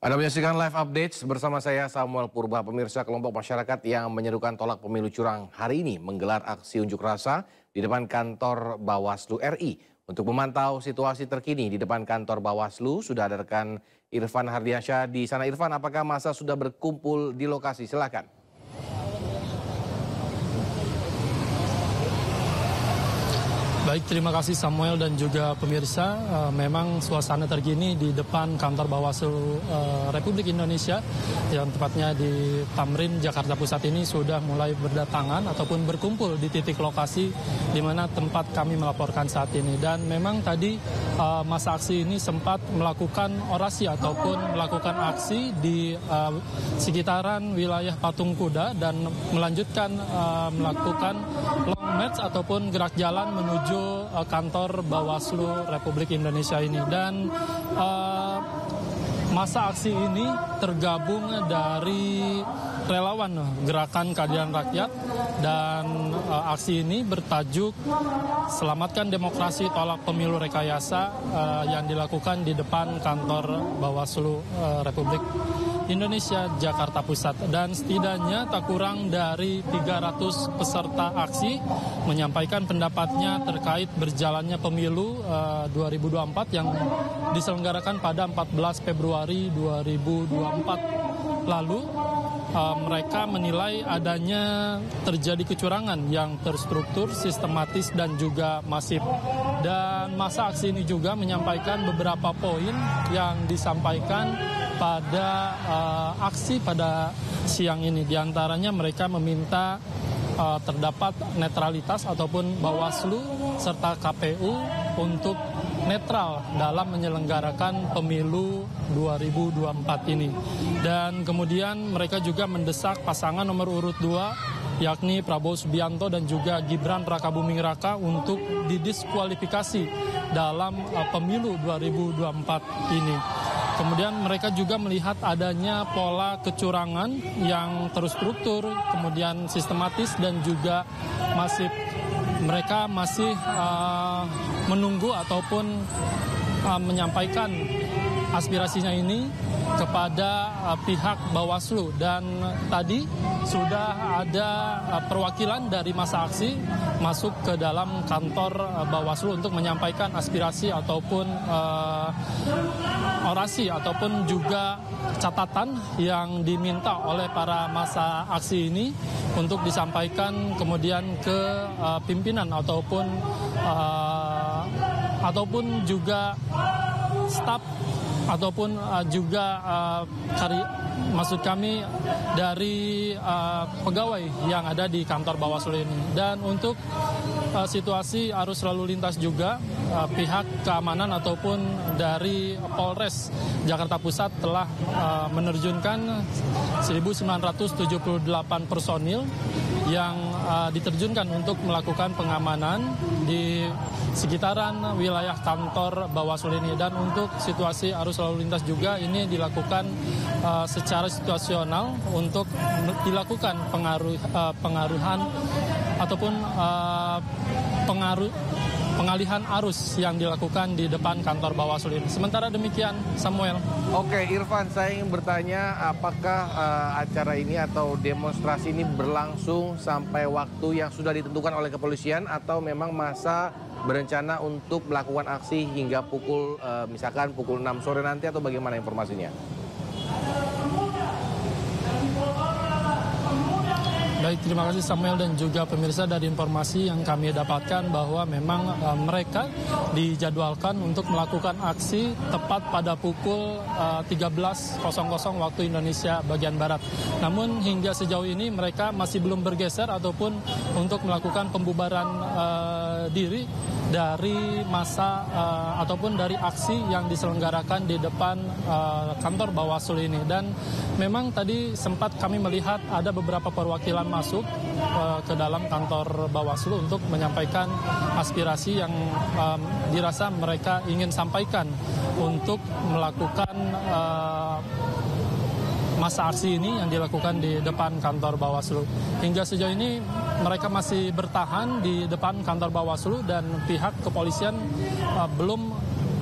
Anda menyaksikan live updates bersama saya Samuel Purba. Pemirsa, kelompok masyarakat yang menyerukan tolak pemilu curang hari ini menggelar aksi unjuk rasa di depan kantor Bawaslu RI. Untuk memantau situasi terkini di depan kantor Bawaslu, sudah ada rekan Irfan Hardiansyah di sana. Irfan, apakah massa sudah berkumpul di lokasi? Silakan. Baik, terima kasih Samuel dan juga pemirsa. Memang suasana terkini di depan kantor Bawaslu Republik Indonesia, yang tepatnya di Tamrin, Jakarta Pusat ini sudah mulai berdatangan ataupun berkumpul di titik lokasi di mana tempat kami melaporkan saat ini. Dan memang tadi masa aksi ini sempat melakukan orasi ataupun melakukan aksi di sekitaran wilayah Patung Kuda dan melanjutkan melakukan long march ataupun gerak jalan menuju kantor Bawaslu Republik Indonesia ini. Dan masa aksi ini tergabung dari relawan Gerakan Keadilan Rakyat, dan aksi ini bertajuk Selamatkan Demokrasi Tolak Pemilu Rekayasa yang dilakukan di depan kantor Bawaslu Republik Indonesia Jakarta Pusat. Dan setidaknya tak kurang dari 300 peserta aksi menyampaikan pendapatnya terkait berjalannya pemilu 2024 yang diselenggarakan pada 14 Februari 2024 lalu. Mereka menilai adanya terjadi kecurangan yang terstruktur, sistematis, dan juga masif. Dan masa aksi ini juga menyampaikan beberapa poin yang disampaikan pada aksi pada siang ini. Di antaranya mereka meminta terdapat netralitas ataupun Bawaslu serta KPU untuk netral dalam menyelenggarakan pemilu 2024 ini. Dan kemudian mereka juga mendesak pasangan nomor urut 2 yakni Prabowo Subianto dan juga Gibran Rakabuming Raka untuk didiskualifikasi dalam pemilu 2024 ini. Kemudian mereka juga melihat adanya pola kecurangan yang terstruktur, kemudian sistematis dan juga masif. Mereka masih menunggu ataupun menyampaikan aspirasinya ini kepada pihak Bawaslu. Dan tadi sudah ada perwakilan dari masa aksi masuk ke dalam kantor Bawaslu untuk menyampaikan aspirasi ataupun orasi ataupun juga catatan yang diminta oleh para masa aksi ini untuk disampaikan kemudian ke pimpinan ataupun juga staf ataupun juga maksud kami dari pegawai yang ada di kantor Bawaslu ini. Dan untuk situasi arus lalu lintas juga pihak keamanan ataupun dari Polres Jakarta Pusat telah menerjunkan 1.978 personil yang diterjunkan untuk melakukan pengamanan di sekitaran wilayah kantor Bawaslu ini. Dan untuk situasi arus lalu lintas juga ini dilakukan secara situasional untuk dilakukan pengaruhan ataupun pengalihan arus yang dilakukan di depan kantor Bawaslu ini. Sementara demikian, Samuel. Oke, Irfan, saya ingin bertanya apakah acara ini atau demonstrasi ini berlangsung sampai waktu yang sudah ditentukan oleh kepolisian atau memang masa berencana untuk melakukan aksi hingga pukul misalkan pukul 6 sore nanti atau bagaimana informasinya? Baik, terima kasih Samuel dan juga pemirsa. Dari informasi yang kami dapatkan bahwa memang mereka dijadwalkan untuk melakukan aksi tepat pada pukul 13.00 waktu Indonesia bagian Barat. Namun hingga sejauh ini mereka masih belum bergeser ataupun untuk melakukan pembubaran diri dari masa ataupun dari aksi yang diselenggarakan di depan kantor Bawaslu ini. Dan memang tadi sempat kami melihat ada beberapa perwakilan masuk ke dalam kantor Bawaslu untuk menyampaikan aspirasi yang dirasa mereka ingin sampaikan untuk melakukan masa aksi ini yang dilakukan di depan kantor Bawaslu. Hingga sejauh ini mereka masih bertahan di depan kantor Bawaslu dan pihak kepolisian belum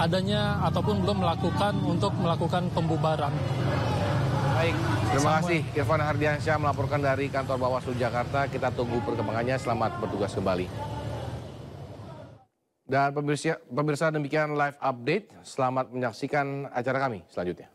adanya ataupun belum melakukan pembubaran. Baik, terima kasih Irfan Hardiansyah melaporkan dari kantor Bawaslu Jakarta. Kita tunggu perkembangannya. Selamat bertugas kembali. Dan pemirsa demikian live update. Selamat menyaksikan acara kami selanjutnya.